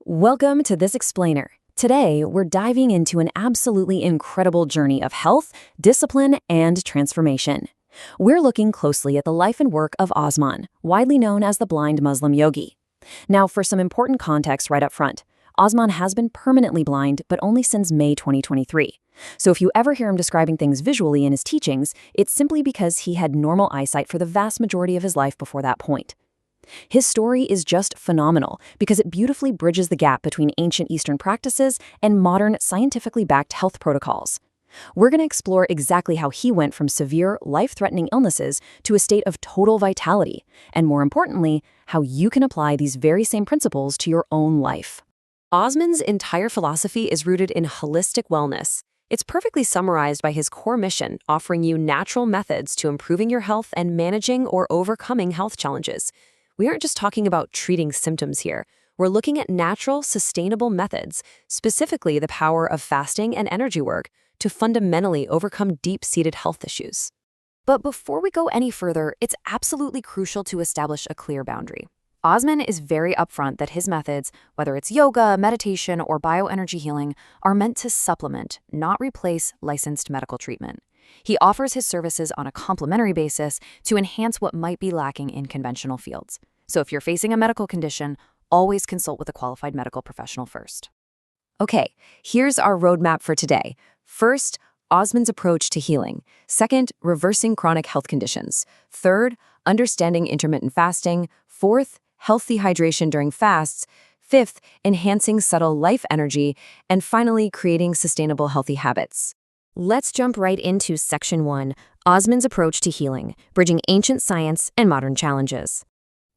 Welcome to this explainer. Today, we're diving into an absolutely incredible journey of health, discipline, and transformation. We're looking closely at the life and work of Osman, widely known as the blind Muslim yogi. Now, for some important context right up front, Osman has been permanently blind, but only since May 2023. So if you ever hear him describing things visually in his teachings, it's simply because he had normal eyesight for the vast majority of his life before that point. His story is just phenomenal because it beautifully bridges the gap between ancient Eastern practices and modern, scientifically backed health protocols. We're going to explore exactly how he went from severe, life-threatening illnesses to a state of total vitality, and more importantly, how you can apply these very same principles to your own life. Osman's entire philosophy is rooted in holistic wellness. It's perfectly summarized by his core mission, offering you natural methods to improving your health and managing or overcoming health challenges. We aren't just talking about treating symptoms here. We're looking at natural, sustainable methods, specifically the power of fasting and energy work, to fundamentally overcome deep-seated health issues. But before we go any further, it's absolutely crucial to establish a clear boundary. Osman is very upfront that his methods, whether it's yoga, meditation, or bioenergy healing, are meant to supplement, not replace licensed medical treatment. He offers his services on a complementary basis to enhance what might be lacking in conventional fields. So if you're facing a medical condition, always consult with a qualified medical professional first. Okay, here's our roadmap for today. First, Osman's approach to healing. Second, reversing chronic health conditions. Third, understanding intermittent fasting. Fourth, healthy hydration during fasts. Fifth, enhancing subtle life energy. And finally, creating sustainable healthy habits. Let's jump right into Section 1, Osman's approach to healing, bridging ancient science and modern challenges.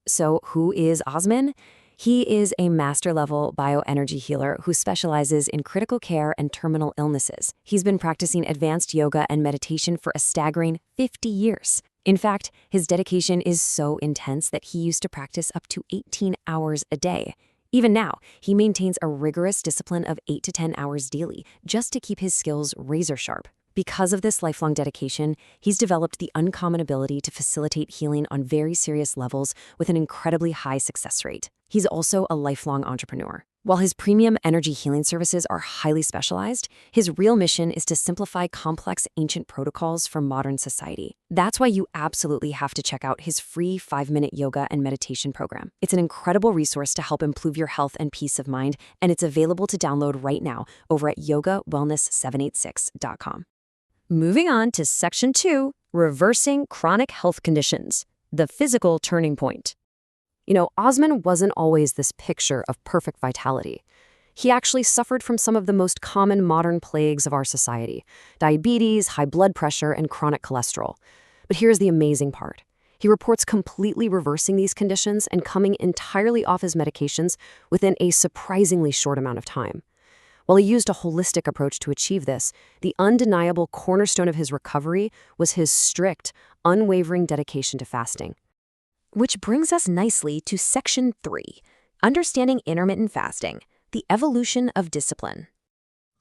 So, who is Osman? He is a master-level bioenergy healer who specializes in critical care and terminal illnesses. He's been practicing advanced yoga and meditation for a staggering 50 years. In fact, his dedication is so intense that he used to practice up to 18 hours a day. Even now, he maintains a rigorous discipline of 8 to 10 hours daily just to keep his skills razor-sharp. Because of this lifelong dedication, he's developed the uncommon ability to facilitate healing on very serious levels with an incredibly high success rate. He's also a lifelong entrepreneur. While his premium energy healing services are highly specialized, his real mission is to simplify complex ancient protocols for modern society. That's why you absolutely have to check out his free 5-minute yoga and meditation program. It's an incredible resource to help improve your health and peace of mind, and it's available to download right now over at yogawellness786.com. Moving on to Section 2, reversing chronic health conditions, the physical turning point. Osman wasn't always this picture of perfect vitality. He actually suffered from some of the most common modern plagues of our society: diabetes, high blood pressure, and chronic cholesterol. But here's the amazing part. He reports completely reversing these conditions and coming entirely off his medications within a surprisingly short amount of time. While he used a holistic approach to achieve this, the undeniable cornerstone of his recovery was his strict, unwavering dedication to fasting. Which brings us nicely to Section 3, understanding intermittent fasting, the evolution of discipline.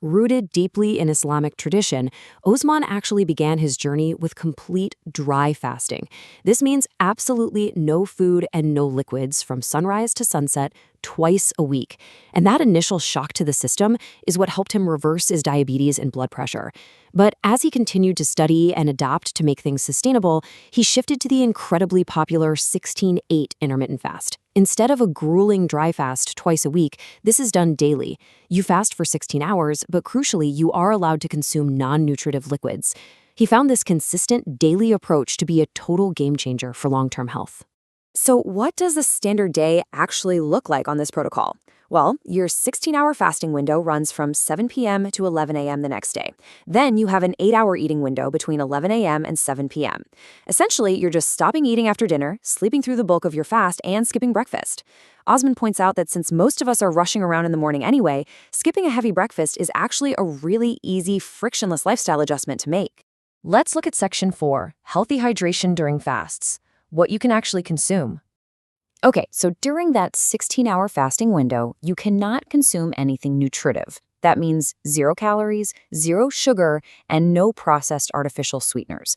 Rooted deeply in Islamic tradition, Osman actually began his journey with complete dry fasting. This means absolutely no food and no liquids from sunrise to sunset twice a week. And that initial shock to the system is what helped him reverse his diabetes and blood pressure. But as he continued to study and adapt to make things sustainable, he shifted to the incredibly popular 16-8 intermittent fast. Instead of a grueling dry fast twice a week, this is done daily. You fast for 16 hours, but crucially, you are allowed to consume non-nutritive liquids. He found this consistent daily approach to be a total game changer for long-term health. So what does a standard day actually look like on this protocol? Well, your 16-hour fasting window runs from 7 p.m. to 11 a.m. the next day. Then you have an 8-hour eating window between 11 a.m. and 7 p.m. Essentially, you're just stopping eating after dinner, sleeping through the bulk of your fast, and skipping breakfast. Osman points out that since most of us are rushing around in the morning anyway, skipping a heavy breakfast is actually a really easy, frictionless lifestyle adjustment to make. Let's look at Section 4, healthy hydration during fasts, what you can actually consume. Okay, so during that 16-hour fasting window, you cannot consume anything nutritive. That means 0 calories, 0 sugar, and no processed artificial sweeteners.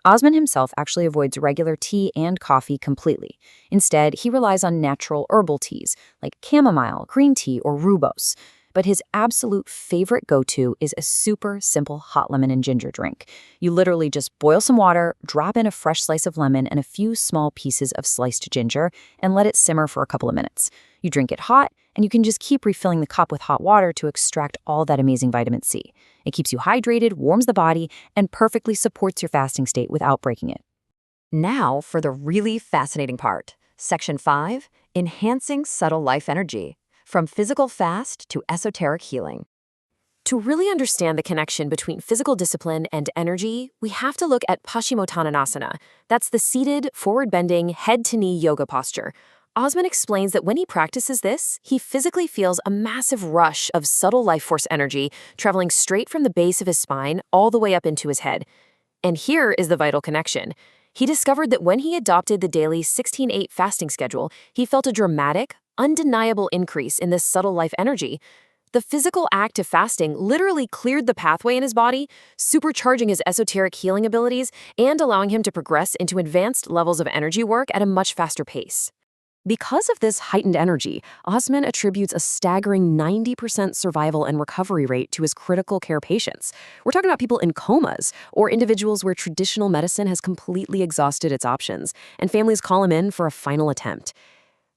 Osman himself actually avoids regular tea and coffee completely. Instead, he relies on natural herbal teas like chamomile, green tea, or rooibos. But his absolute favorite go-to is a super simple hot lemon and ginger drink. You literally just boil some water, drop in a fresh slice of lemon and a few small pieces of sliced ginger, and let it simmer for a couple of minutes. You drink it hot, and you can just keep refilling the cup with hot water to extract all that amazing vitamin C. It keeps you hydrated, warms the body, and perfectly supports your fasting state without breaking it. Now for the really fascinating part. Section 5, Enhancing Subtle Life Energy. From physical fast to esoteric healing. To really understand the connection between physical discipline and energy, we have to look at Paschimottanasana. That's the seated, forward-bending, head-to-knee yoga posture. Osman explains that when he practices this, he physically feels a massive rush of subtle life force energy traveling straight from the base of his spine all the way up into his head. And here is the vital connection. He discovered that when he adopted the daily 16-8 fasting schedule, he felt a dramatic, undeniable increase in this subtle life energy. The physical act of fasting literally cleared the pathway in his body, supercharging his esoteric healing abilities and allowing him to progress into advanced levels of energy work at a much faster pace. Because of this heightened energy, Osman attributes a staggering 90% survival and recovery rate to his critical care patients. We're talking about people in comas or individuals where traditional medicine has completely exhausted its options, and families call him in for a final attempt.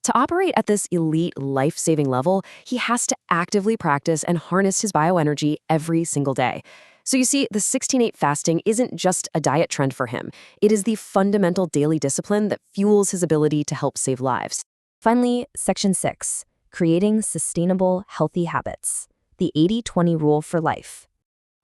To operate at this elite, life-saving level, he has to actively practice and harness his bioenergy every single day. So you see, the 16-8 fasting isn't just a diet trend for him. It is the fundamental daily discipline that fuels his ability to help save lives. Finally, Section 6, Creating Sustainable, Healthy Habits. The 80-20 Rule for Life.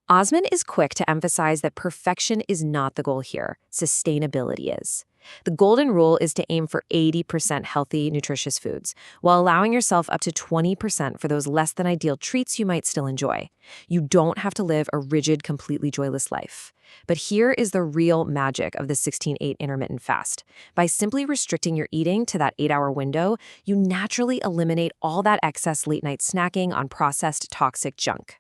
Osman is quick to emphasize that perfection is not the goal here. Sustainability is. The golden rule is to aim for 80% healthy, nutritious foods, while allowing yourself up to 20% for those less than ideal treats you might still enjoy. You don't have to live a rigid, completely joyless life. But here is the real magic of the 16-8 intermittent fast. By simply restricting your eating to that 8-hour window, you naturally eliminate all that excess late-night snacking on processed, toxic junk.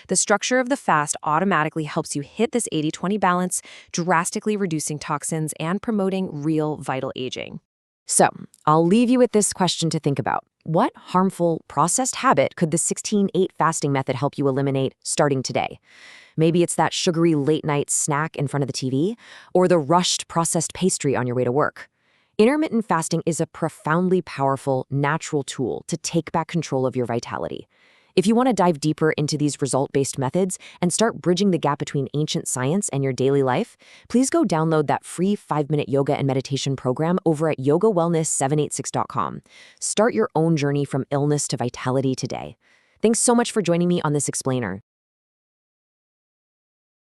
The structure of the fast automatically helps you hit this 80-20 balance, drastically reducing toxins and promoting real vital aging. So, I'll leave you with this question to think about. What harmful, processed habit could the 16-8 fasting method help you eliminate starting today? Maybe it's that sugary late-night snack in front of the TV, or the rushed processed pastry on your way to work. Intermittent fasting is a profoundly powerful, natural tool to take back control of your vitality. If you want to dive deeper into these result-based methods and start bridging the gap between ancient science and your daily life, please go download that free 5-minute yoga and meditation program over at yogawellness786.com. Start your own journey from illness to vitality today. Thanks so much for joining me on this explainer.